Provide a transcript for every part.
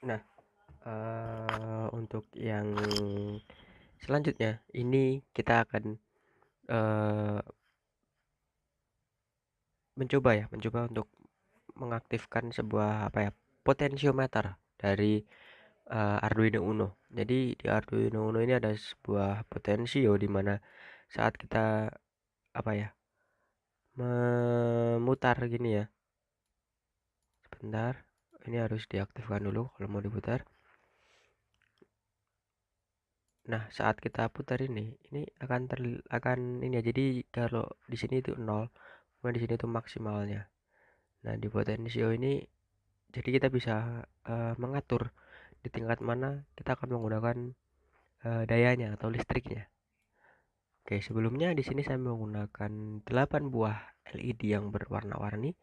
Nah, untuk yang selanjutnya ini kita akan eh, mencoba untuk mengaktifkan sebuah apa ya, potensiometer dari Arduino Uno. Jadi di Arduino Uno ini ada sebuah potensio di mana saat kita apa ya, memutar gini ya. Sebentar, ini harus diaktifkan dulu kalau mau diputar. Nah, saat kita putar ini akan ini ya. Jadi kalau di sini itu nol, kemudian di sini itu maksimalnya. Nah, di potensio ini jadi kita bisa mengatur di tingkat mana kita akan menggunakan dayanya atau listriknya. Oke, sebelumnya di sini saya menggunakan 8 buah LED yang berwarna-warni,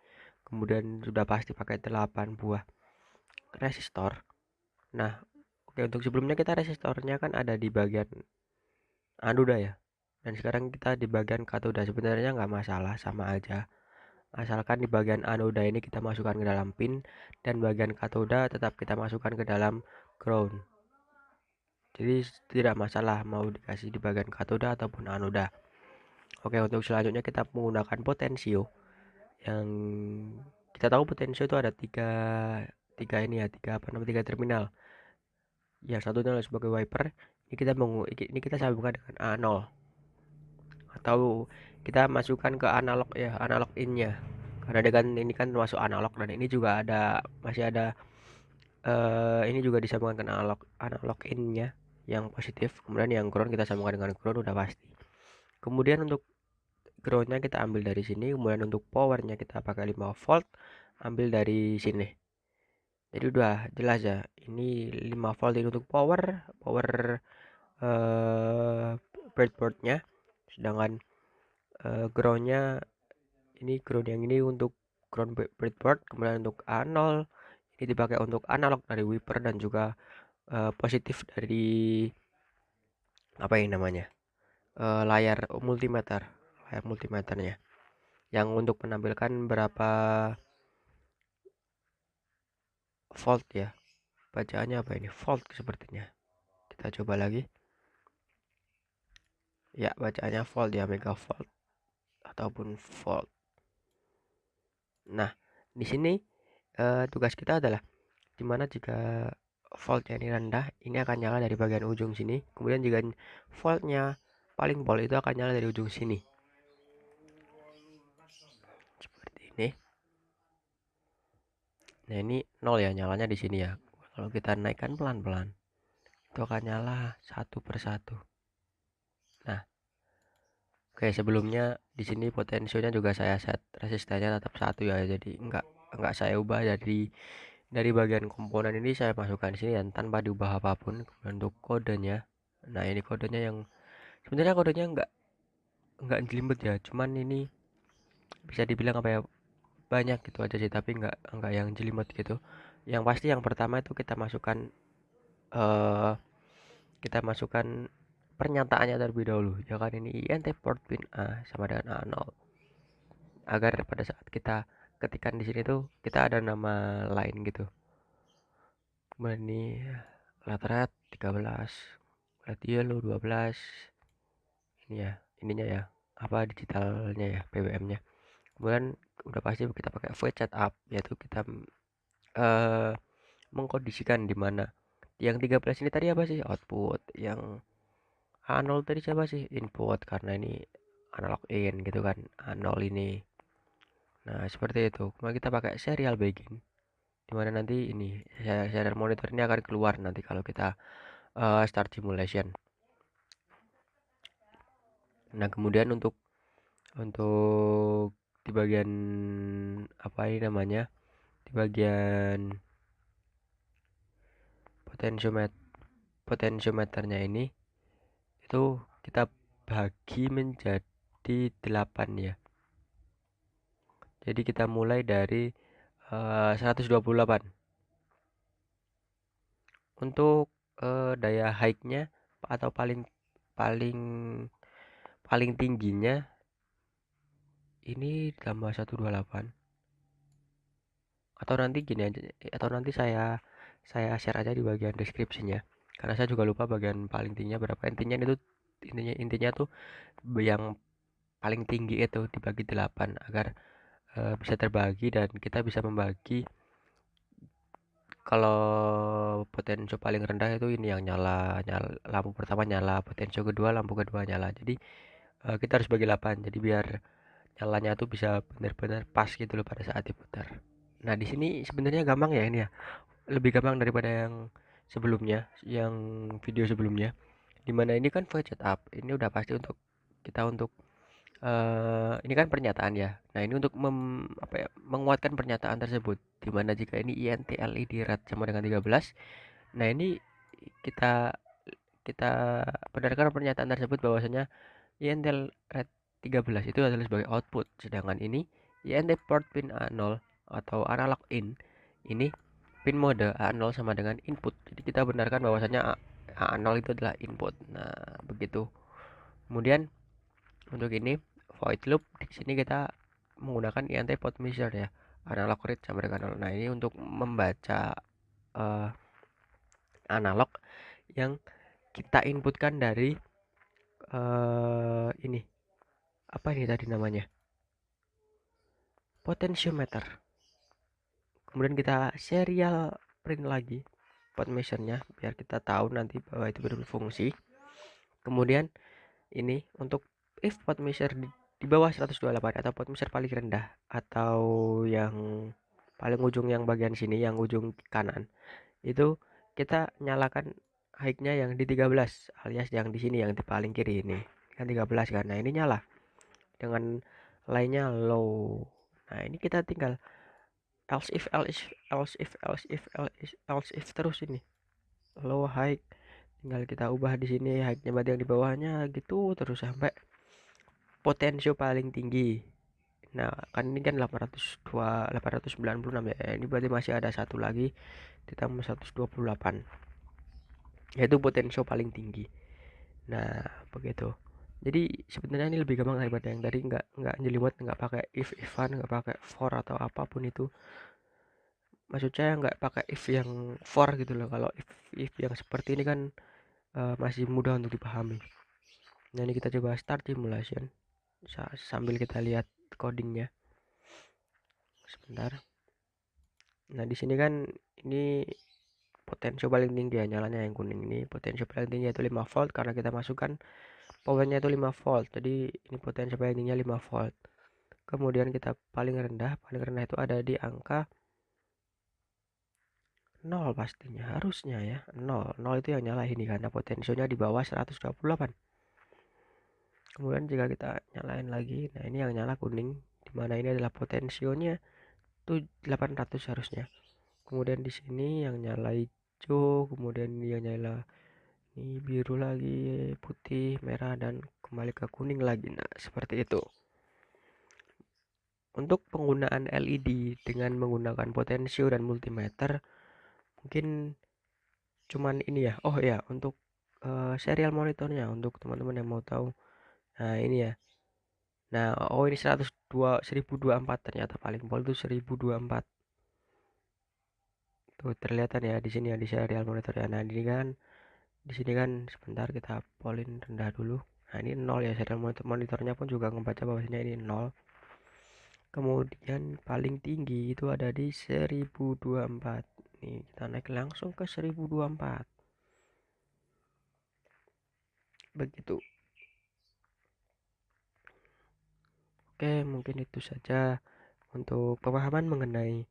kemudian sudah pasti pakai 8 buah resistor. Nah, oke, untuk sebelumnya kita resistornya kan ada di bagian anoda ya. Dan sekarang kita di bagian katoda. Sebenarnya nggak masalah, sama aja. Asalkan di bagian anoda ini kita masukkan ke dalam pin dan bagian katoda tetap kita masukkan ke dalam ground. Jadi tidak masalah mau dikasih di bagian katoda ataupun anoda. Oke, untuk selanjutnya kita menggunakan potensio yang kita tahu potensio itu ada tiga tiga ini ya, tiga apa namanya, tiga terminal. Yang satunya adalah sebagai wiper. Ini kita sambungkan dengan A0 atau kita masukkan ke analog ya, analog innya. Karena dengan ini kan masuk analog dan ini juga masih ada ini juga disambungkan ke analog analog innya yang positif. Kemudian yang ground kita sambungkan dengan ground udah pasti. Kemudian untuk groundnya kita ambil dari sini, kemudian untuk powernya kita pakai 5 volt, ambil dari sini. Jadi udah jelas ya, ini 5 volt ini untuk power power eh breadboardnya, sedangkan groundnya ini ground yang ini untuk ground breadboard. Kemudian untuk A0 ini dipakai untuk analog dari wiper dan juga positif dari apa ini namanya, layar multimeternya yang untuk menampilkan berapa volt ya, bacaannya apa ini, volt sepertinya. Kita coba lagi ya, bacaannya volt ya, megavolt ataupun volt. Nah, di sini tugas kita adalah dimana jika voltnya ini rendah, ini akan nyala dari bagian ujung sini. Kemudian jika voltnya paling pol itu akan nyala dari ujung sini. Seperti ini. Nah, ini nol ya, nyalanya di sini ya. Kalau kita naikkan pelan-pelan, itu akan nyala satu persatu. Nah, oke, sebelumnya di sini potensinya juga saya set resistannya tetap satu ya. Jadi enggak saya ubah dari bagian komponen ini, saya masukkan di sini dan tanpa diubah apapun. Kemudian untuk kodenya. Nah, ini kodenya yang sebenarnya kodenya enggak jelimet ya. Cuman ini bisa dibilang apa ya, banyak gitu aja sih, tapi enggak yang jelimet gitu. Yang pasti yang pertama itu eh kita masukkan pernyataannya terlebih dahulu. Ya kan, ini INT port pin A sama dengan A0. Agar pada saat kita ketikkan di sini tuh kita ada nama lain gitu. Kemudian ini lat red 13, red yellow 12. Ini ya, ininya ya, apa digitalnya ya, PWM-nya. Kemudian udah pasti kita pakai void setup, yaitu kita eh mengkondisikan di mana yang 13 ini tadi apa sih, output. Yang A0 tadi siapa sih, input, karena ini analog in gitu kan, A0 ini. Nah, seperti itu. Kemudian kita pakai serial begin, dimana nanti ini serial monitor ini akan keluar nanti kalau kita start simulation. Nah, kemudian untuk di bagian apa ini namanya, di bagian potentiometer potentiometernya ini itu kita bagi menjadi 8 ya. Jadi kita mulai dari 128. Untuk daya high-nya atau paling paling paling tingginya ini tambah 128, atau nanti gini aja, atau nanti saya saya share aja di bagian deskripsinya, karena saya juga lupa bagian paling tingginya berapa. Intinya tuh yang paling tinggi itu dibagi 8 agar bisa terbagi dan kita bisa membagi. Kalau potensio paling rendah itu ini yang nyala, lampu pertama nyala, potensio kedua lampu kedua nyala. Jadi kita harus bagi 8 jadi biar nyalanya tuh bisa benar-benar pas gitu loh pada saat diputar. Nah, di sini sebenarnya gampang ya ini ya. Lebih gampang daripada yang sebelumnya, yang video sebelumnya. Dimana ini kan void setup. Ini udah pasti untuk kita untuk ini kan pernyataan ya. Nah, ini untuk menguatkan pernyataan tersebut. Dimana jika ini INT LED red sama dengan 13. Nah, ini kita kita benarkan pernyataan tersebut bahwasanya INT red 13 itu adalah sebagai output, sedangkan ini INT port pin A0 atau analog in, ini pin mode A0 sama dengan input. Jadi kita benarkan bahwasanya A0 itu adalah input. Nah, begitu. Kemudian untuk ini void loop, di sini kita menggunakan INT port measure ya, analog read sama dengan 0. Nah, ini untuk membaca uh, analog yang kita inputkan dari ini apa ini tadi namanya, potentiometer. Kemudian kita serial print lagi potmeasure-nya biar kita tahu nanti bahwa itu berfungsi. Kemudian ini untuk if potmeasure di bawah 128 atau potmeasure paling rendah atau yang paling ujung yang bagian sini yang ujung kanan itu kita nyalakan high-nya yang di 13 alias yang di sini yang di paling kiri ini kan 13 kan. Nah, ini nyala dengan lainnya low. Nah, ini kita tinggal else if else if else if else if else if terus ini low high, tinggal kita ubah di sini high-nya berarti yang di bawahnya gitu terus sampai potensio paling tinggi. Nah, kan ini kan 802 896 ya. Ini berarti masih ada satu lagi ditambah 128 yaitu potensio paling tinggi. Nah, begitu. Jadi sebenarnya ini lebih gampang daripada yang tadi, nggak jelimet, nggak pakai if-ifan, nggak pakai for atau apapun itu. Maksud saya nggak pakai if yang for gitu loh. Kalau if yang seperti ini kan masih mudah untuk dipahami. Nah, ini kita coba start simulation sambil kita lihat codingnya sebentar. Nah, di sini kan ini potensio paling tinggi ya, nyalanya yang kuning ini potensio paling tinggi yaitu 5 volt karena kita masukkan powernya itu 5 volt. Jadi ini potensio paling tingginya 5 volt. Kemudian kita paling rendah itu ada di angka 0 pastinya, harusnya ya 0. 0 itu yang nyala ini karena potensionya di bawah 128. Kemudian jika kita nyalain lagi, nah ini yang nyala kuning, dimana ini adalah potensionya tuh 800 harusnya. Kemudian di sini yang nyala hijau, kemudian ini yang nyala ini biru lagi, putih, merah, dan kembali ke kuning lagi. Nah, seperti itu. Untuk penggunaan LED dengan menggunakan potensio dan multimeter mungkin cuman ini ya. Oh ya, untuk serial monitornya untuk teman-teman yang mau tahu. Nah, ini ya. Nah, oh ini 102 1024 ternyata paling pol itu 1024. Tuh terlihat ya di sini ya di serial monitor ya. Nah, ini kan di sini kan sebentar kita polin rendah dulu. Nah, ini 0 ya, serial monitornya pun juga membaca bahwasanya ini 0. Kemudian paling tinggi itu ada di 1024. Nih, kita naik langsung ke 1024. Begitu. Oke, mungkin itu saja untuk pemahaman mengenai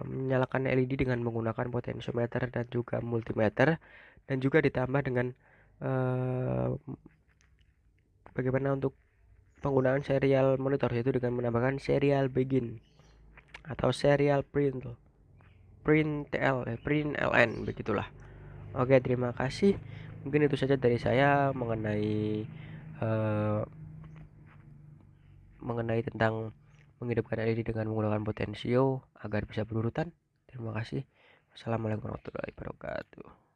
menyalakan LED dengan menggunakan potentiometer dan juga multimeter, dan juga ditambah dengan eh, bagaimana untuk penggunaan serial monitor yaitu dengan menambahkan serial begin atau serial print LN begitulah. Oke, terima kasih. Mungkin itu saja dari saya mengenai eh, tentang menghidupkan LED dengan menggunakan potensio agar bisa berurutan. Terima kasih. Wassalamualaikum warahmatullahi wabarakatuh.